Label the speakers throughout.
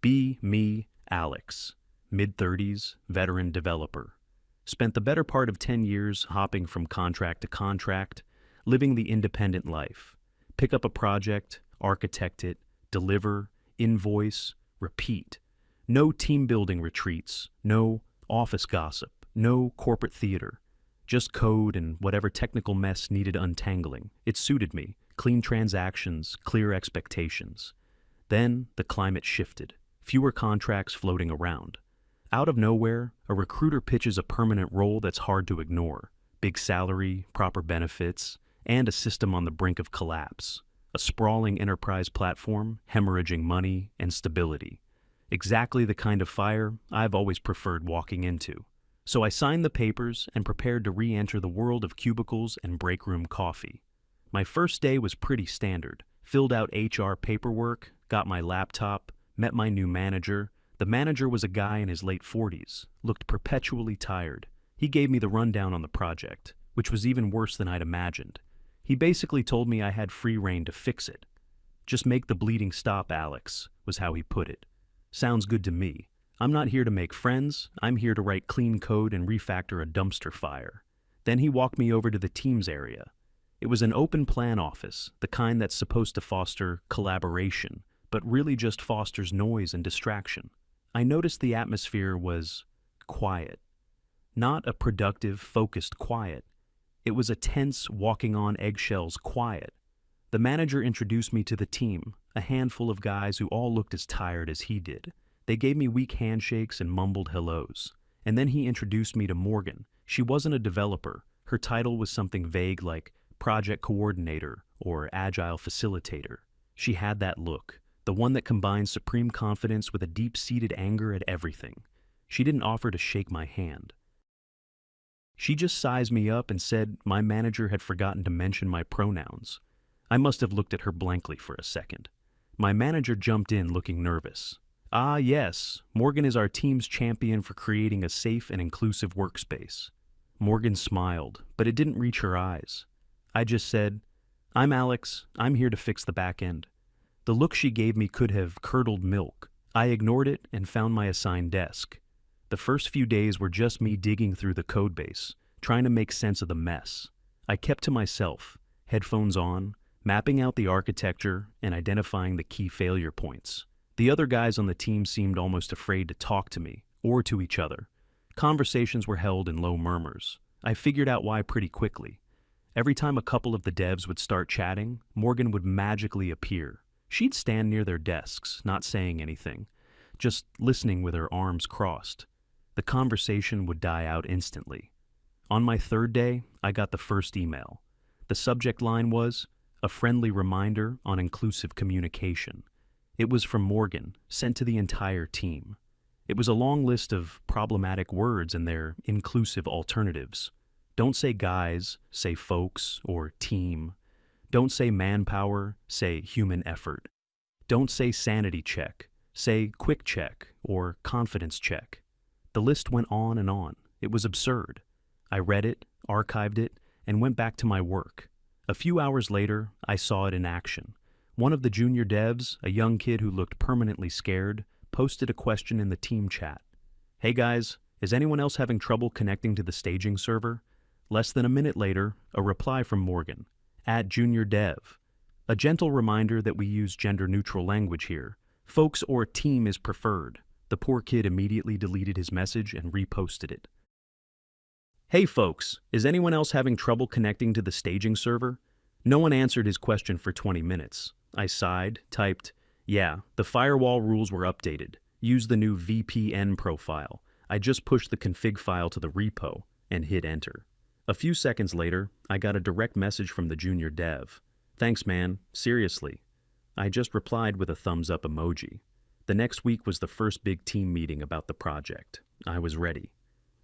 Speaker 1: Be me, Alex, mid-30s, veteran developer. Spent the better part of 10 years hopping from contract to contract, living the independent life. Pick up a project, architect it, deliver, invoice, repeat. No team-building retreats, no office gossip, no corporate theater. Just code and whatever technical mess needed untangling. It suited me. Clean transactions, clear expectations. Then the climate shifted. Fewer contracts floating around. Out of nowhere, a recruiter pitches a permanent role that's hard to ignore. Big salary, proper benefits, and a system on the brink of collapse. A sprawling enterprise platform, hemorrhaging money and stability. Exactly the kind of fire I've always preferred walking into. So I signed the papers and prepared to re-enter the world of cubicles and break room coffee. My first day was pretty standard. Filled out HR paperwork, got my laptop, met my new manager. The manager was a guy in his late 40s, looked perpetually tired. He gave me the rundown on the project, which was even worse than I'd imagined. He basically told me I had free rein to fix it. Just make the bleeding stop, Alex, was how he put it. Sounds good to me. I'm not here to make friends, I'm here to write clean code and refactor a dumpster fire. Then he walked me over to the Teams area. It was an open plan office, the kind that's supposed to foster collaboration, but really just fosters noise and distraction. I noticed the atmosphere was quiet. Not a productive, focused quiet. It was a tense, walking on eggshells quiet. The manager introduced me to the team, a handful of guys who all looked as tired as he did. They gave me weak handshakes and mumbled hellos. And then he introduced me to Morgan. She wasn't a developer. Her title was something vague like project coordinator or agile facilitator. She had that look, the one that combines supreme confidence with a deep-seated anger at everything. She didn't offer to shake my hand. She just sized me up and said my manager had forgotten to mention my pronouns. I must have looked at her blankly for a second. My manager jumped in looking nervous. Ah, yes, Morgan is our team's champion for creating a safe and inclusive workspace. Morgan smiled, but it didn't reach her eyes. I just said, I'm Alex, I'm here to fix the back end. The look she gave me could have curdled milk. I ignored it and found my assigned desk. The first few days were just me digging through the codebase, trying to make sense of the mess. I kept to myself, headphones on, mapping out the architecture and identifying the key failure points. The other guys on the team seemed almost afraid to talk to me, or to each other. Conversations were held in low murmurs. I figured out why pretty quickly. Every time a couple of the devs would start chatting, Morgan would magically appear. She'd stand near their desks, not saying anything, just listening with her arms crossed. The conversation would die out instantly. On my third day, I got the first email. The subject line was, "A friendly reminder on inclusive communication." It was from Morgan, sent to the entire team. It was a long list of problematic words and their inclusive alternatives. Don't say guys, say folks, or team. Don't say manpower, say human effort. Don't say sanity check, say quick check or confidence check. The list went on and on. It was absurd. I read it, archived it, and went back to my work. A few hours later, I saw it in action. One of the junior devs, a young kid who looked permanently scared, posted a question in the team chat. Hey guys, is anyone else having trouble connecting to the staging server? Less than a minute later, a reply from Morgan, @JuniorDev. A gentle reminder that we use gender-neutral language here. Folks or team is preferred. The poor kid immediately deleted his message and reposted it. Hey folks, is anyone else having trouble connecting to the staging server? No one answered his question for 20 minutes. I sighed, typed, yeah, the firewall rules were updated. Use the new VPN profile. I just pushed the config file to the repo and hit enter. A few seconds later, I got a direct message from the junior dev. Thanks man, seriously. I just replied with a thumbs up emoji. The next week was the first big team meeting about the project. I was ready.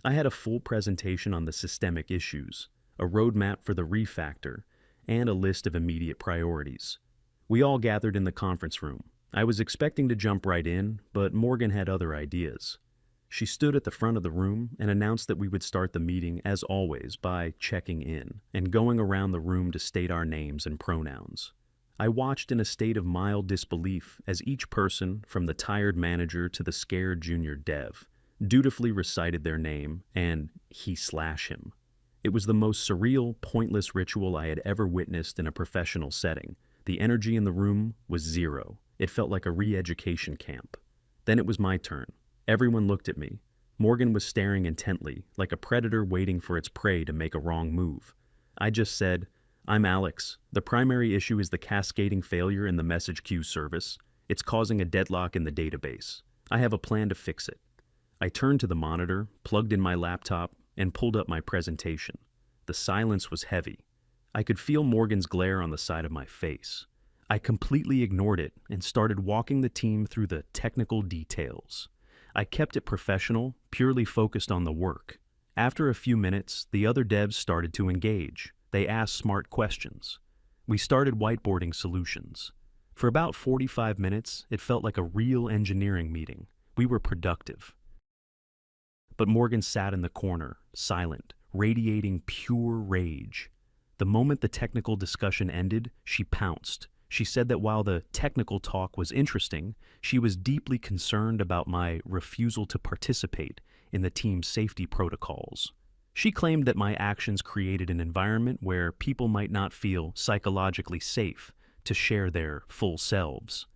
Speaker 1: I had a full presentation on the systemic issues, a roadmap for the refactor, and a list of immediate priorities. We all gathered in the conference room. I was expecting to jump right in, but Morgan had other ideas. She stood at the front of the room and announced that we would start the meeting, as always, by checking in and going around the room to state our names and pronouns. I watched in a state of mild disbelief as each person, from the tired manager to the scared junior dev, dutifully recited their name and he/him. It was the most surreal, pointless ritual I had ever witnessed in a professional setting. The energy in the room was zero. It felt like a re-education camp. Then it was my turn. Everyone looked at me. Morgan was staring intently, like a predator waiting for its prey to make a wrong move. I just said, "I'm Alex. The primary issue is the cascading failure in the message queue service. It's causing a deadlock in the database. I have a plan to fix it." I turned to the monitor, plugged in my laptop, and pulled up my presentation. The silence was heavy. I could feel Morgan's glare on the side of my face. I completely ignored it and started walking the team through the technical details. I kept it professional, purely focused on the work. After a few minutes, the other devs started to engage. They asked smart questions. We started whiteboarding solutions. For about 45 minutes, it felt like a real engineering meeting. We were productive. But Morgan sat in the corner, silent, radiating pure rage. The moment the technical discussion ended, she pounced. She said that while the technical talk was interesting, she was deeply concerned about my refusal to participate in the team's safety protocols. She claimed that my actions created an environment where people might not feel psychologically safe to share their full selves.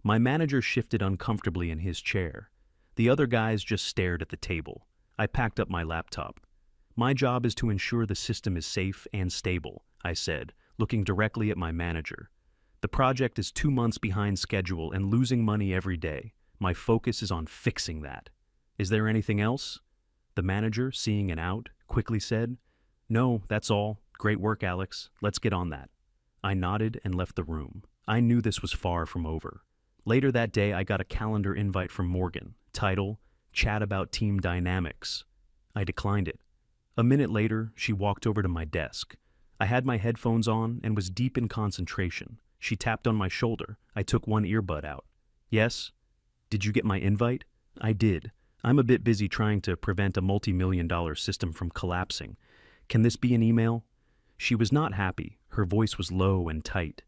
Speaker 1: My manager shifted uncomfortably in his chair. The other guys just stared at the table. I packed up my laptop. "My job is to ensure the system is safe and stable," I said, looking directly at my manager. "The project is 2 months behind schedule and losing money every day. My focus is on fixing that. Is there anything else?" The manager, seeing an out, quickly said, "No, that's all. Great work, Alex. Let's get on that." I nodded and left the room. I knew this was far from over. Later that day, I got a calendar invite from Morgan, title, "Chat about team dynamics." I declined it. A minute later, she walked over to my desk. I had my headphones on and was deep in concentration. She tapped on my shoulder. I took one earbud out. "Yes? Did you get my invite?" "I did. I'm a bit busy trying to prevent a multi-million-dollar system from collapsing. Can this be an email?" She was not happy. Her voice was low and tight.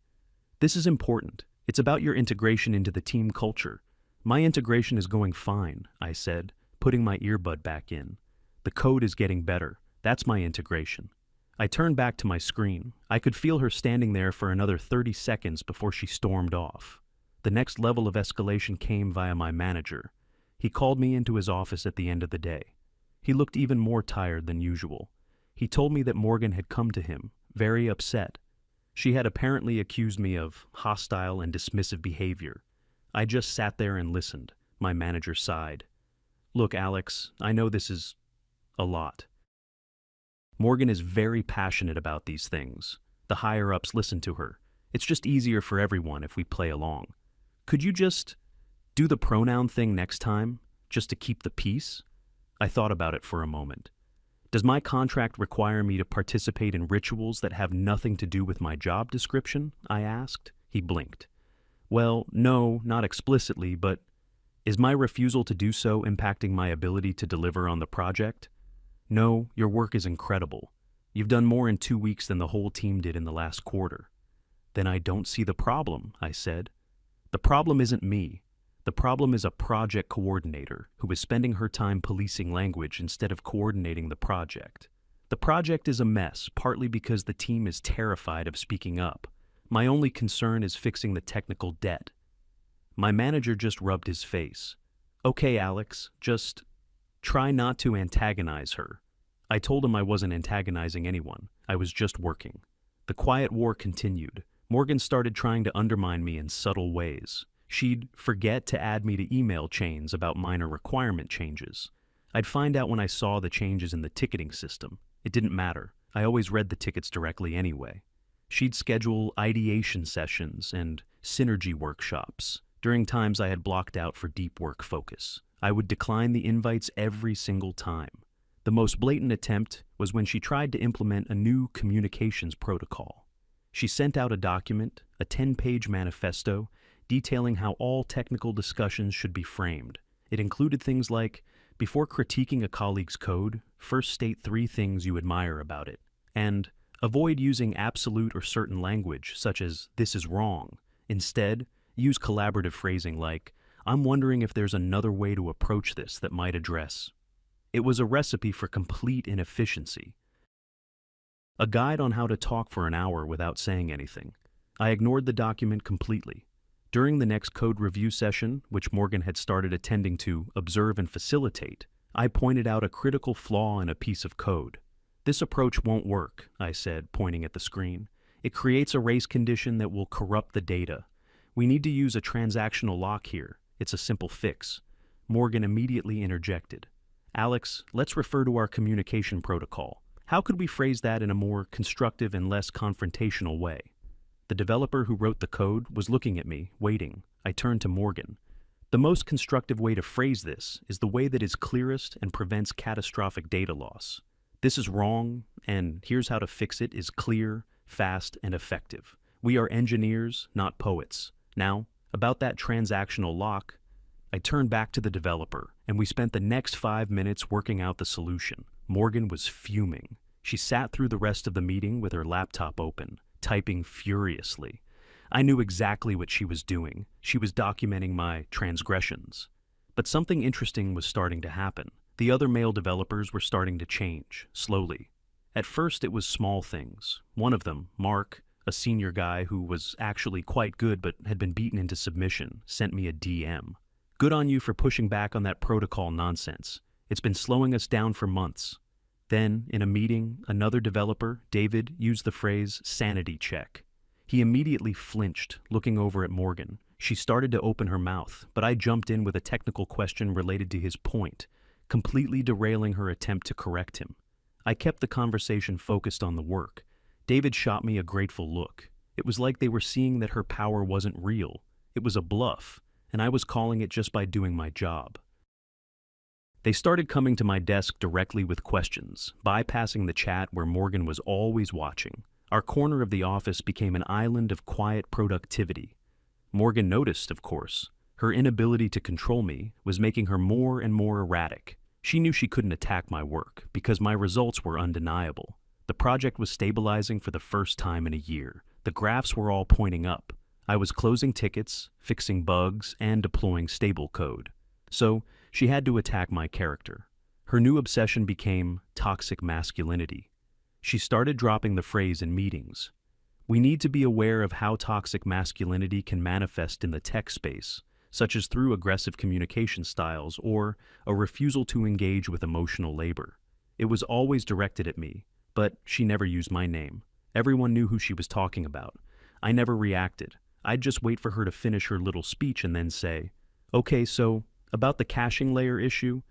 Speaker 1: "This is important. It's about your integration into the team culture." "My integration is going fine," I said, putting my earbud back in. "The code is getting better. That's my integration." I turned back to my screen. I could feel her standing there for another 30 seconds before she stormed off. The next level of escalation came via my manager. He called me into his office at the end of the day. He looked even more tired than usual. He told me that Morgan had come to him, very upset. She had apparently accused me of hostile and dismissive behavior. I just sat there and listened. My manager sighed. "Look, Alex, I know this is a lot. Morgan is very passionate about these things. The higher-ups listen to her. It's just easier for everyone if we play along. Could you just do the pronoun thing next time, just to keep the peace?" I thought about it for a moment. "Does my contract require me to participate in rituals that have nothing to do with my job description?" I asked. He blinked. "Well, no, not explicitly, but is my refusal to do so impacting my ability to deliver on the project?" "No, your work is incredible. You've done more in 2 weeks than the whole team did in the last quarter." "Then I don't see the problem," I said. "The problem isn't me. The problem is a project coordinator who is spending her time policing language instead of coordinating the project. The project is a mess, partly because the team is terrified of speaking up. My only concern is fixing the technical debt." My manager just rubbed his face. "Okay, Alex, just try not to antagonize her." I told him I wasn't antagonizing anyone. I was just working. The quiet war continued. Morgan started trying to undermine me in subtle ways. She'd forget to add me to email chains about minor requirement changes. I'd find out when I saw the changes in the ticketing system. It didn't matter. I always read the tickets directly anyway. She'd schedule ideation sessions and synergy workshops during times I had blocked out for deep work focus. I would decline the invites every single time. The most blatant attempt was when she tried to implement a new communications protocol. She sent out a document, a 10-page manifesto, detailing how all technical discussions should be framed. It included things like, before critiquing a colleague's code, first state 3 things you admire about it, and Avoid using absolute or certain language, such as, "this is wrong." Instead, use collaborative phrasing like, "I'm wondering if there's another way to approach this that might address." It was a recipe for complete inefficiency. A guide on how to talk for an hour without saying anything. I ignored the document completely. During the next code review session, which Morgan had started attending to observe and facilitate, I pointed out a critical flaw in a piece of code. "This approach won't work," I said, pointing at the screen. "It creates a race condition that will corrupt the data. We need to use a transactional lock here. It's a simple fix." Morgan immediately interjected. "Alex, let's refer to our communication protocol. How could we phrase that in a more constructive and less confrontational way?" The developer who wrote the code was looking at me, waiting. I turned to Morgan. "The most constructive way to phrase this is the way that is clearest and prevents catastrophic data loss. 'This is wrong, and here's how to fix it' is clear, fast, and effective. We are engineers, not poets. Now, about that transactional lock." I turned back to the developer, and we spent the next 5 minutes working out the solution. Morgan was fuming. She sat through the rest of the meeting with her laptop open, typing furiously. I knew exactly what she was doing. She was documenting my transgressions. But something interesting was starting to happen. The other male developers were starting to change, slowly. At first it was small things. One of them, Mark, a senior guy who was actually quite good but had been beaten into submission, sent me a DM. "Good on you for pushing back on that protocol nonsense. It's been slowing us down for months." Then, in a meeting, another developer, David, used the phrase "sanity check." He immediately flinched, looking over at Morgan. She started to open her mouth, but I jumped in with a technical question related to his point, completely derailing her attempt to correct him. I kept the conversation focused on the work. David shot me a grateful look. It was like they were seeing that her power wasn't real. It was a bluff, and I was calling it just by doing my job. They started coming to my desk directly with questions, bypassing the chat where Morgan was always watching. Our corner of the office became an island of quiet productivity. Morgan noticed, of course. Her inability to control me was making her more and more erratic. She knew she couldn't attack my work because my results were undeniable. The project was stabilizing for the first time in a year. The graphs were all pointing up. I was closing tickets, fixing bugs, and deploying stable code. So, she had to attack my character. Her new obsession became toxic masculinity. She started dropping the phrase in meetings. We need to be aware of how toxic masculinity can manifest in the tech space, such as through aggressive communication styles or a refusal to engage with emotional labor. It was always directed at me, but she never used my name. Everyone knew who she was talking about. I never reacted. I'd just wait for her to finish her little speech and then say, "Okay, so, about the caching layer issue,"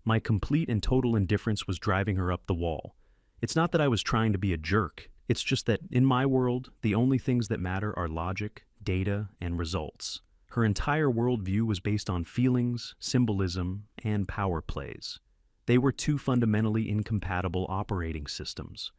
Speaker 1: my complete and total indifference was driving her up the wall. It's not that I was trying to be a jerk. It's just that, in my world, the only things that matter are logic, data, and results. Her entire worldview was based on feelings, symbolism, and power plays. They were two fundamentally incompatible operating systems.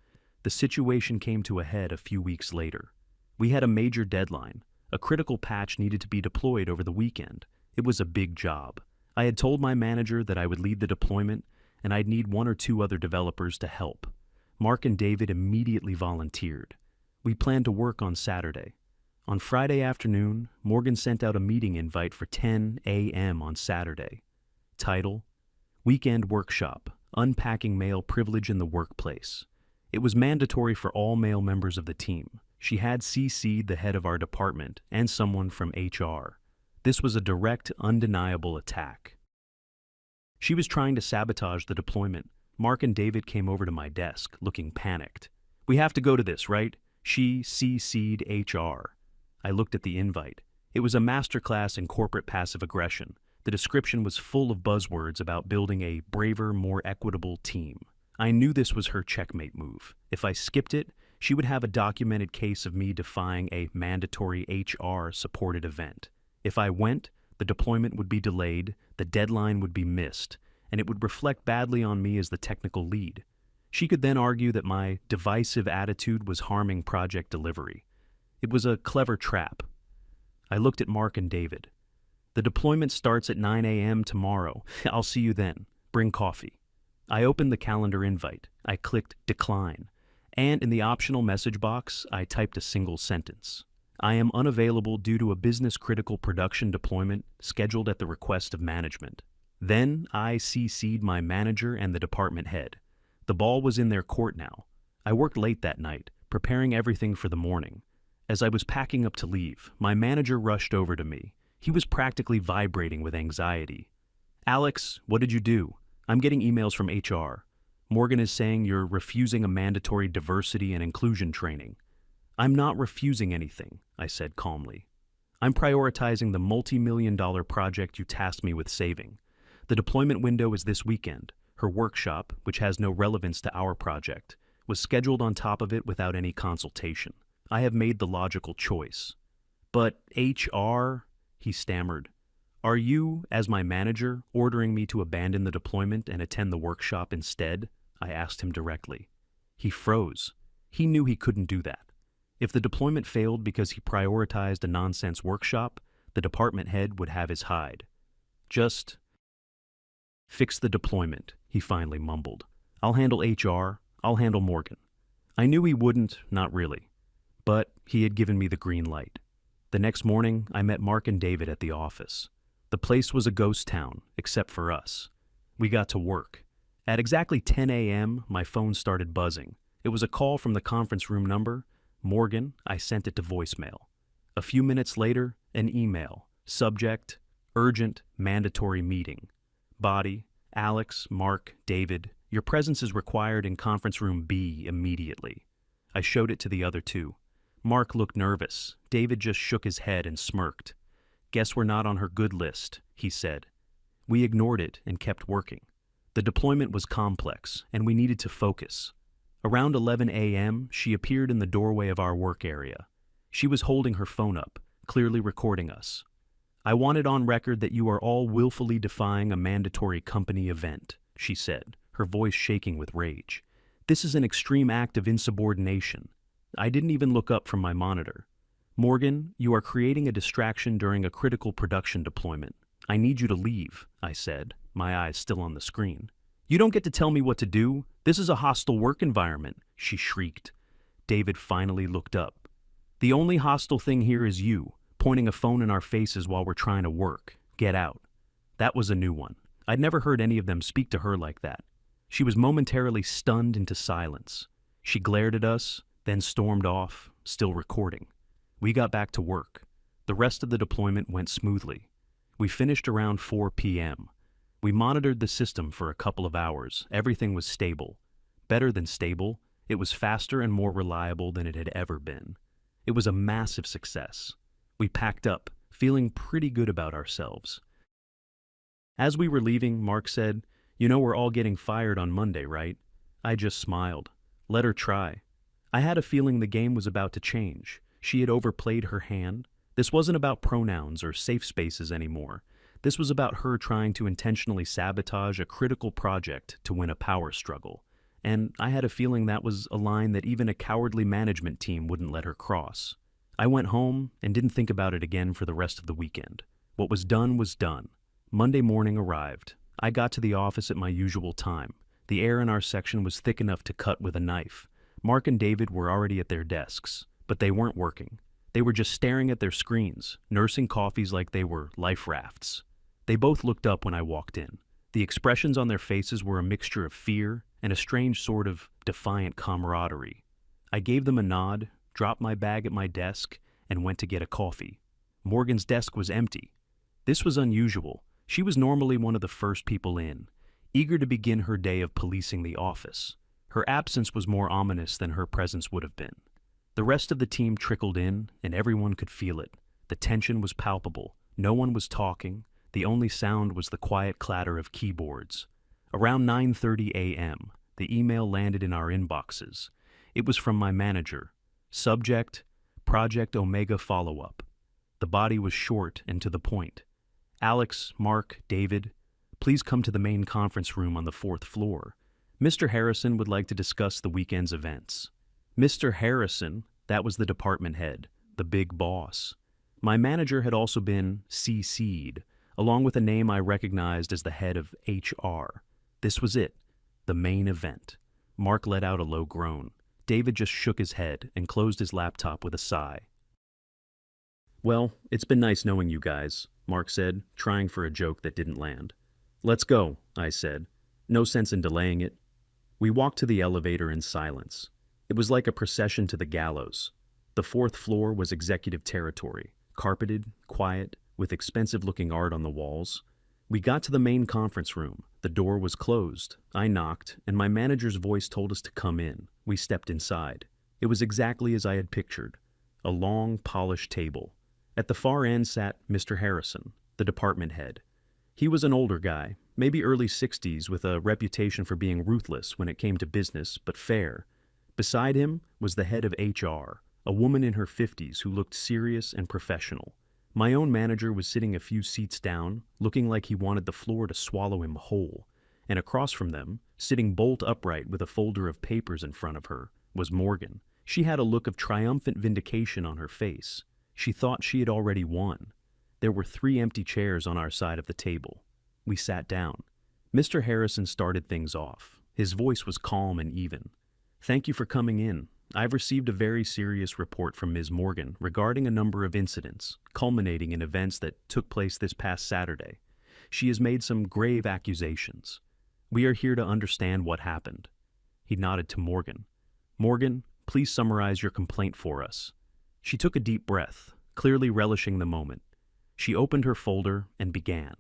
Speaker 1: The situation came to a head a few weeks later. We had a major deadline. A critical patch needed to be deployed over the weekend. It was a big job. I had told my manager that I would lead the deployment, and I'd need 1 or 2 other developers to help. Mark and David immediately volunteered. We planned to work on Saturday. On Friday afternoon, Morgan sent out a meeting invite for 10 a.m. on Saturday. Title: Weekend Workshop, Unpacking Male Privilege in the Workplace. It was mandatory for all male members of the team. She had CC'd the head of our department and someone from HR. This was a direct, undeniable attack. She was trying to sabotage the deployment. Mark and David came over to my desk, looking panicked. "We have to go to this, right? She CC'd HR. I looked at the invite. It was a masterclass in corporate passive aggression. The description was full of buzzwords about building a braver, more equitable team. I knew this was her checkmate move. If I skipped it, she would have a documented case of me defying a mandatory HR-supported event. If I went, the deployment would be delayed, the deadline would be missed, and it would reflect badly on me as the technical lead. She could then argue that my divisive attitude was harming project delivery. It was a clever trap. I looked at Mark and David. "The deployment starts at 9 a.m. tomorrow. I'll see you then. Bring coffee." I opened the calendar invite. I clicked decline. And in the optional message box, I typed a single sentence. I am unavailable due to a business-critical production deployment scheduled at the request of management. Then I CC'd my manager and the department head. The ball was in their court now. I worked late that night, preparing everything for the morning. As I was packing up to leave, my manager rushed over to me. He was practically vibrating with anxiety. "Alex, what did you do? I'm getting emails from HR. Morgan is saying you're refusing a mandatory diversity and inclusion training." "I'm not refusing anything," I said calmly. "I'm prioritizing the multi-million-dollar project you tasked me with saving. The deployment window is this weekend. Her workshop, which has no relevance to our project, was scheduled on top of it without any consultation. I have made the logical choice." "But HR," he stammered. "Are you, as my manager, ordering me to abandon the deployment and attend the workshop instead?" I asked him directly. He froze. He knew he couldn't do that. If the deployment failed because he prioritized a nonsense workshop, the department head would have his hide. "Just fix the deployment," he finally mumbled. "I'll handle HR. I'll handle Morgan." I knew he wouldn't, not really. But he had given me the green light. The next morning, I met Mark and David at the office. The place was a ghost town, except for us. We got to work. At exactly 10 a.m., my phone started buzzing. It was a call from the conference room number. Morgan, I sent it to voicemail. A few minutes later, an email. Subject, urgent, mandatory meeting. Body, Alex, Mark, David, your presence is required in conference room B immediately. I showed it to the other two. Mark looked nervous. David just shook his head and smirked. "Guess we're not on her good list," he said. We ignored it and kept working. The deployment was complex, and we needed to focus. Around 11 a.m., she appeared in the doorway of our work area. She was holding her phone up, clearly recording us. "I want it on record that you are all willfully defying a mandatory company event," she said, her voice shaking with rage. "This is an extreme act of insubordination." I didn't even look up from my monitor. "Morgan, you are creating a distraction during a critical production deployment. I need you to leave," I said, my eyes still on the screen. "You don't get to tell me what to do. This is a hostile work environment," she shrieked. David finally looked up. "The only hostile thing here is you, pointing a phone in our faces while we're trying to work. Get out." That was a new one. I'd never heard any of them speak to her like that. She was momentarily stunned into silence. She glared at us, then stormed off, still recording. We got back to work. The rest of the deployment went smoothly. We finished around 4 p.m. We monitored the system for a couple of hours. Everything was stable. Better than stable, it was faster and more reliable than it had ever been. It was a massive success. We packed up, feeling pretty good about ourselves. As we were leaving, Mark said, "You know we're all getting fired on Monday, right?" I just smiled. Let her try. I had a feeling the game was about to change. She had overplayed her hand. This wasn't about pronouns or safe spaces anymore. This was about her trying to intentionally sabotage a critical project to win a power struggle. And I had a feeling that was a line that even a cowardly management team wouldn't let her cross. I went home and didn't think about it again for the rest of the weekend. What was done was done. Monday morning arrived. I got to the office at my usual time. The air in our section was thick enough to cut with a knife. Mark and David were already at their desks, but they weren't working. They were just staring at their screens, nursing coffees like they were life rafts. They both looked up when I walked in. The expressions on their faces were a mixture of fear and a strange sort of defiant camaraderie. I gave them a nod, dropped my bag at my desk, and went to get a coffee. Morgan's desk was empty. This was unusual. She was normally one of the first people in, eager to begin her day of policing the office. Her absence was more ominous than her presence would have been. The rest of the team trickled in, and everyone could feel it. The tension was palpable. No one was talking. The only sound was the quiet clatter of keyboards. Around 9:30 a.m., the email landed in our inboxes. It was from my manager. Subject, Project Omega Follow-Up. The body was short and to the point. "Alex, Mark, David, please come to the main conference room on the 4th floor. Mr. Harrison would like to discuss the weekend's events." Mr. Harrison, that was the department head, the big boss. My manager had also been CC'd, along with a name I recognized as the head of HR. This was it, the main event. Mark let out a low groan. David just shook his head and closed his laptop with a sigh. "Well, it's been nice knowing you guys," Mark said, trying for a joke that didn't land. "Let's go," I said. "No sense in delaying it." We walked to the elevator in silence. It was like a procession to the gallows. The fourth floor was executive territory, carpeted, quiet, with expensive-looking art on the walls. We got to the main conference room. The door was closed. I knocked, and my manager's voice told us to come in. We stepped inside. It was exactly as I had pictured. A long, polished table. At the far end sat Mr. Harrison, the department head. He was an older guy, maybe early 60s, with a reputation for being ruthless when it came to business, but fair. Beside him was the head of HR, a woman in her 50s who looked serious and professional. My own manager was sitting a few seats down, looking like he wanted the floor to swallow him whole. And across from them, sitting bolt upright with a folder of papers in front of her, was Morgan. She had a look of triumphant vindication on her face. She thought she had already won. There were 3 empty chairs on our side of the table. We sat down. Mr. Harrison started things off. His voice was calm and even. "Thank you for coming in. I've received a very serious report from Ms. Morgan regarding a number of incidents, culminating in events that took place this past Saturday. She has made some grave accusations. We are here to understand what happened." He nodded to Morgan. "Morgan, please summarize your complaint for us." She took a deep breath, clearly relishing the moment. She opened her folder and began.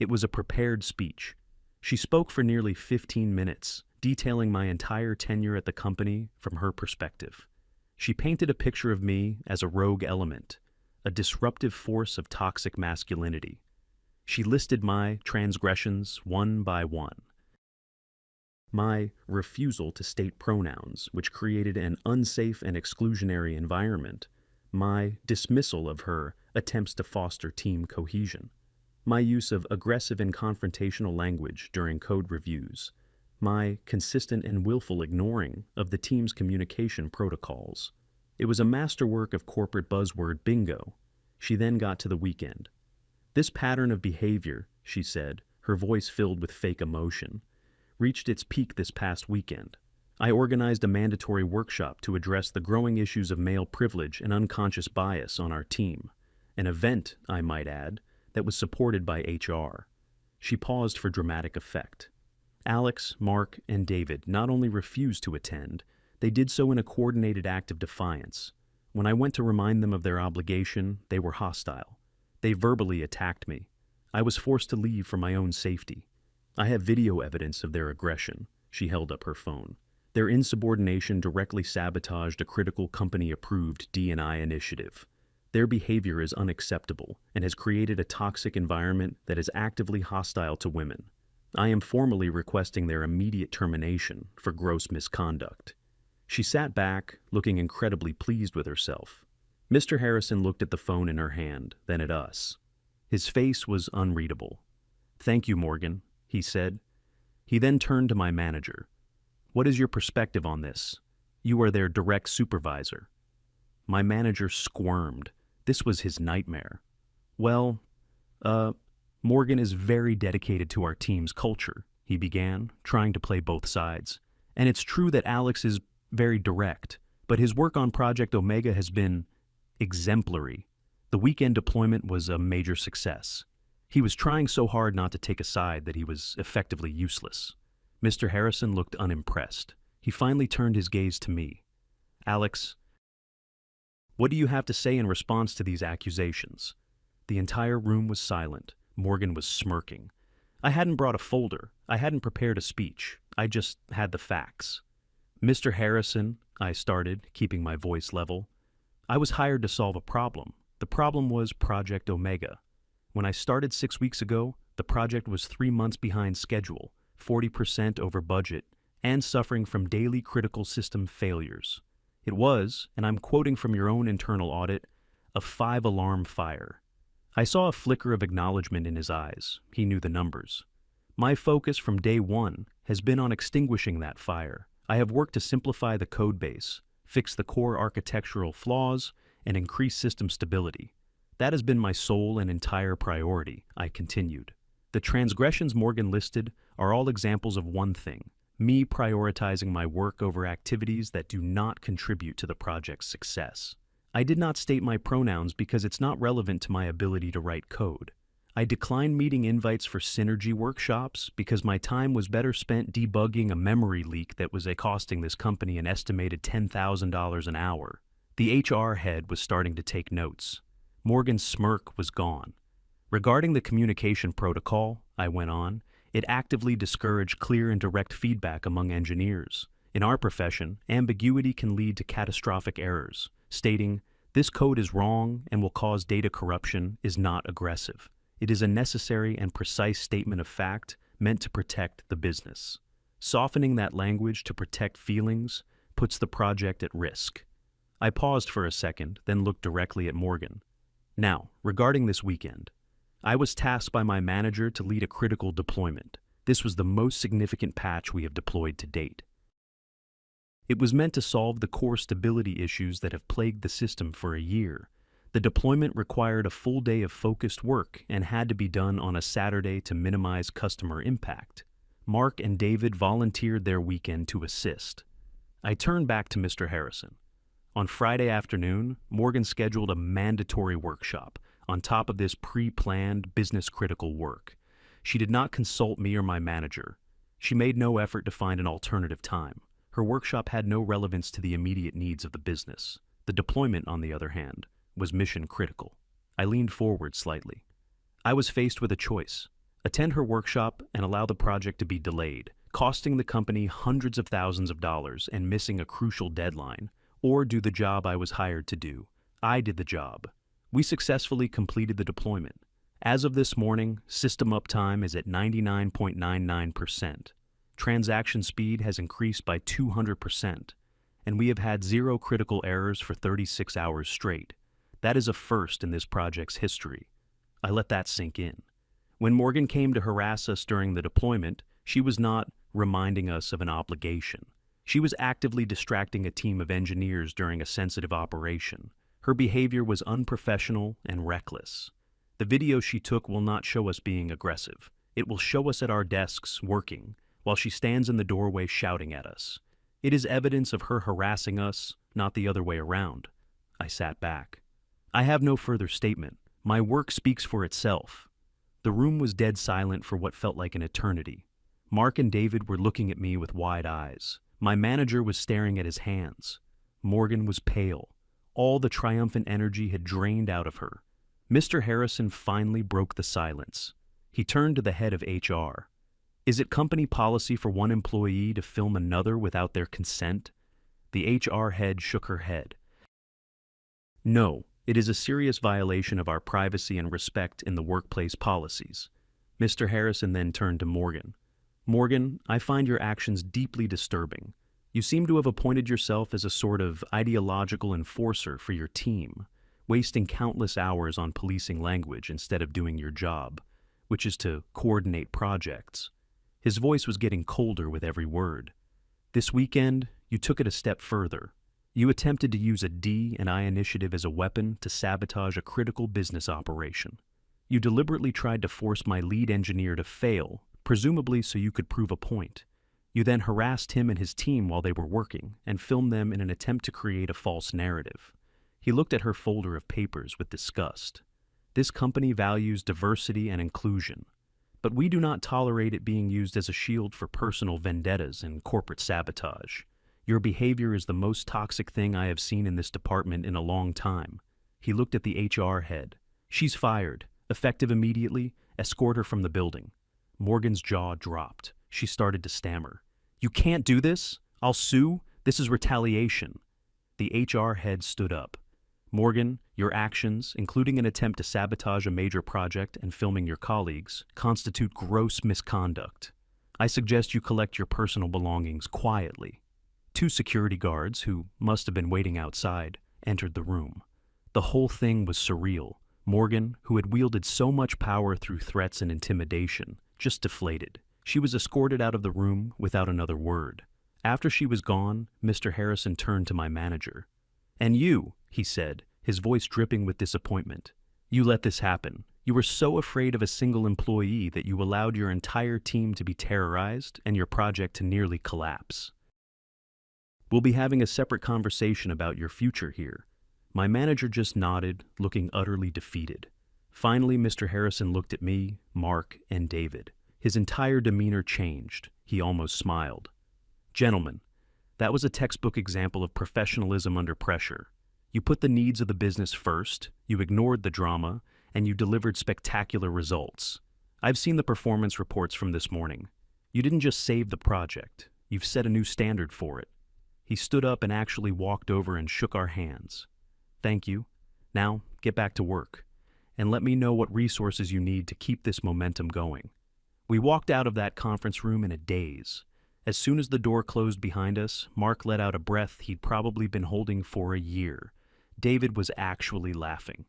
Speaker 1: It was a prepared speech. She spoke for nearly 15 minutes, detailing my entire tenure at the company from her perspective. She painted a picture of me as a rogue element, a disruptive force of toxic masculinity. She listed my transgressions one by one. My refusal to state pronouns, which created an unsafe and exclusionary environment. My dismissal of her attempts to foster team cohesion. My use of aggressive and confrontational language during code reviews. My consistent and willful ignoring of the team's communication protocols. It was a masterwork of corporate buzzword bingo. She then got to the weekend. "This pattern of behavior," she said, her voice filled with fake emotion, "reached its peak this past weekend. I organized a mandatory workshop to address the growing issues of male privilege and unconscious bias on our team. An event, I might add, that was supported by HR." She paused for dramatic effect. Alex, Mark, and David not only refused to attend, they did so in a coordinated act of defiance. When I went to remind them of their obligation, they were hostile. They verbally attacked me. I was forced to leave for my own safety. I have video evidence of their aggression. She held up her phone. Their insubordination directly sabotaged a critical company-approved D&I initiative. Their behavior is unacceptable and has created a toxic environment that is actively hostile to women. I am formally requesting their immediate termination for gross misconduct. She sat back, looking incredibly pleased with herself. Mr. Harrison looked at the phone in her hand, then at us. His face was unreadable. "Thank you, Morgan," he said. He then turned to my manager. "What is your perspective on this? You are their direct supervisor." My manager squirmed. This was his nightmare. "Well, Morgan is very dedicated to our team's culture," he began, trying to play both sides. "And it's true that Alex is very direct, but his work on Project Omega has been exemplary. The weekend deployment was a major success. He was trying so hard not to take a side that he was effectively useless." Mr. Harrison looked unimpressed. He finally turned his gaze to me. "Alex, what do you have to say in response to these accusations?" The entire room was silent. Morgan was smirking. I hadn't brought a folder. I hadn't prepared a speech. I just had the facts. "Mr. Harrison," I started, keeping my voice level, "I was hired to solve a problem. The problem was Project Omega. When I started 6 weeks ago, the project was 3 months behind schedule, 40% over budget, and suffering from daily critical system failures. It was, and I'm quoting from your own internal audit, a 5-alarm fire." I saw a flicker of acknowledgement in his eyes. He knew the numbers. "My focus from day one has been on extinguishing that fire. I have worked to simplify the code base, fix the core architectural flaws, and increase system stability. That has been my sole and entire priority," I continued. "The transgressions Morgan listed are all examples of one thing: me prioritizing my work over activities that do not contribute to the project's success. I did not state my pronouns because it's not relevant to my ability to write code. I declined meeting invites for synergy workshops because my time was better spent debugging a memory leak that was costing this company an estimated $10,000 an hour. The HR head was starting to take notes. Morgan's smirk was gone. Regarding the communication protocol, I went on, it actively discouraged clear and direct feedback among engineers. In our profession, ambiguity can lead to catastrophic errors. Stating, "This code is wrong and will cause data corruption," is not aggressive. It is a necessary and precise statement of fact meant to protect the business. Softening that language to protect feelings puts the project at risk. I paused for a second, then looked directly at Morgan. Now, regarding this weekend, I was tasked by my manager to lead a critical deployment. This was the most significant patch we have deployed to date. It was meant to solve the core stability issues that have plagued the system for a year. The deployment required a full day of focused work and had to be done on a Saturday to minimize customer impact. Mark and David volunteered their weekend to assist. I turned back to Mr. Harrison. On Friday afternoon, Morgan scheduled a mandatory workshop on top of this pre-planned business-critical work. She did not consult me or my manager. She made no effort to find an alternative time. Her workshop had no relevance to the immediate needs of the business. The deployment, on the other hand, was mission critical. I leaned forward slightly. I was faced with a choice: attend her workshop and allow the project to be delayed, costing the company hundreds of thousands of dollars and missing a crucial deadline, or do the job I was hired to do. I did the job. We successfully completed the deployment. As of this morning, system uptime is at 99.99%. Transaction speed has increased by 200%, and we have had 0 critical errors for 36 hours straight. That is a first in this project's history. I let that sink in. When Morgan came to harass us during the deployment, she was not reminding us of an obligation. She was actively distracting a team of engineers during a sensitive operation. Her behavior was unprofessional and reckless. The video she took will not show us being aggressive. It will show us at our desks working, while she stands in the doorway shouting at us. It is evidence of her harassing us, not the other way around. I sat back. I have no further statement. My work speaks for itself. The room was dead silent for what felt like an eternity. Mark and David were looking at me with wide eyes. My manager was staring at his hands. Morgan was pale. All the triumphant energy had drained out of her. Mr. Harrison finally broke the silence. He turned to the head of HR. "Is it company policy for one employee to film another without their consent?" The HR head shook her head. "No. It is a serious violation of our privacy and respect in the workplace policies." Mr. Harrison then turned to Morgan. "Morgan, I find your actions deeply disturbing. You seem to have appointed yourself as a sort of ideological enforcer for your team, wasting countless hours on policing language instead of doing your job, which is to coordinate projects." His voice was getting colder with every word. "This weekend, you took it a step further. You attempted to use a D&I initiative as a weapon to sabotage a critical business operation. You deliberately tried to force my lead engineer to fail, presumably so you could prove a point. You then harassed him and his team while they were working and filmed them in an attempt to create a false narrative." He looked at her folder of papers with disgust. "This company values diversity and inclusion, but we do not tolerate it being used as a shield for personal vendettas and corporate sabotage. Your behavior is the most toxic thing I have seen in this department in a long time." He looked at the HR head. "She's fired. Effective immediately. Escort her from the building." Morgan's jaw dropped. She started to stammer. "You can't do this. I'll sue. This is retaliation." The HR head stood up. "Morgan, your actions, including an attempt to sabotage a major project and filming your colleagues, constitute gross misconduct. I suggest you collect your personal belongings quietly." 2 security guards, who must have been waiting outside, entered the room. The whole thing was surreal. Morgan, who had wielded so much power through threats and intimidation, just deflated. She was escorted out of the room without another word. After she was gone, Mr. Harrison turned to my manager. "And you," he said, his voice dripping with disappointment. "You let this happen. You were so afraid of a single employee that you allowed your entire team to be terrorized and your project to nearly collapse. We'll be having a separate conversation about your future here. My manager just nodded, looking utterly defeated. Finally, Mr. Harrison looked at me, Mark, and David. His entire demeanor changed. He almost smiled. Gentlemen, that was a textbook example of professionalism under pressure. You put the needs of the business first, you ignored the drama, and you delivered spectacular results. I've seen the performance reports from this morning. You didn't just save the project, you've set a new standard for it. He stood up and actually walked over and shook our hands. Thank you. Now, get back to work, and let me know what resources you need to keep this momentum going. We walked out of that conference room in a daze. As soon as the door closed behind us, Mark let out a breath he'd probably been holding for a year. David was actually laughing.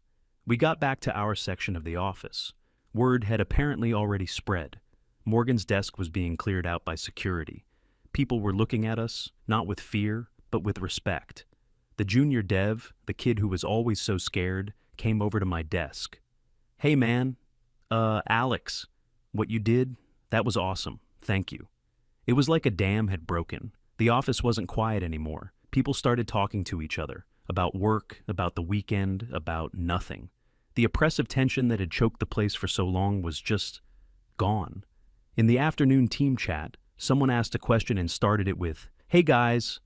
Speaker 1: We got back to our section of the office. Word had apparently already spread. Morgan's desk was being cleared out by security. People were looking at us, not with fear, but with respect. The junior dev, the kid who was always so scared, came over to my desk. Hey man, Alex, what you did, that was awesome, thank you. It was like a dam had broken. The office wasn't quiet anymore. People started talking to each other, about work, about the weekend, about nothing. The oppressive tension that had choked the place for so long was just gone. In the afternoon team chat, someone asked a question and started it with, "Hey guys,"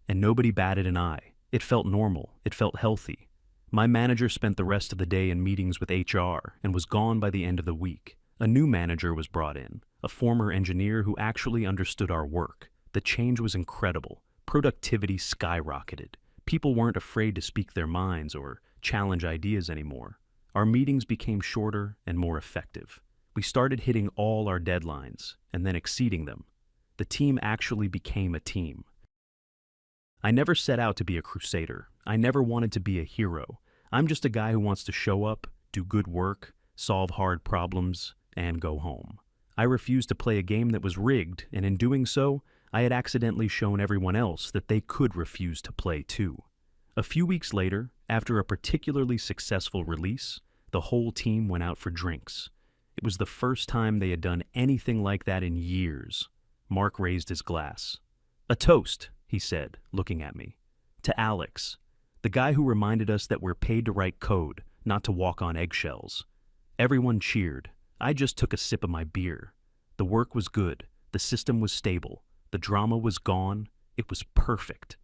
Speaker 1: and nobody batted an eye. It felt normal. It felt healthy. My manager spent the rest of the day in meetings with HR and was gone by the end of the week. A new manager was brought in, a former engineer who actually understood our work. The change was incredible. Productivity skyrocketed. People weren't afraid to speak their minds or challenge ideas anymore. Our meetings became shorter and more effective. We started hitting all our deadlines and then exceeding them. The team actually became a team. I never set out to be a crusader. I never wanted to be a hero. I'm just a guy who wants to show up, do good work, solve hard problems, and go home. I refused to play a game that was rigged, and in doing so, I had accidentally shown everyone else that they could refuse to play too. A few weeks later, after a particularly successful release, the whole team went out for drinks. It was the first time they had done anything like that in years. Mark raised his glass. "A toast," he said, looking at me. "To Alex, the guy who reminded us that we're paid to write code, not to walk on eggshells." Everyone cheered. I just took a sip of my beer. The work was good. The system was stable. The drama was gone. It was perfect.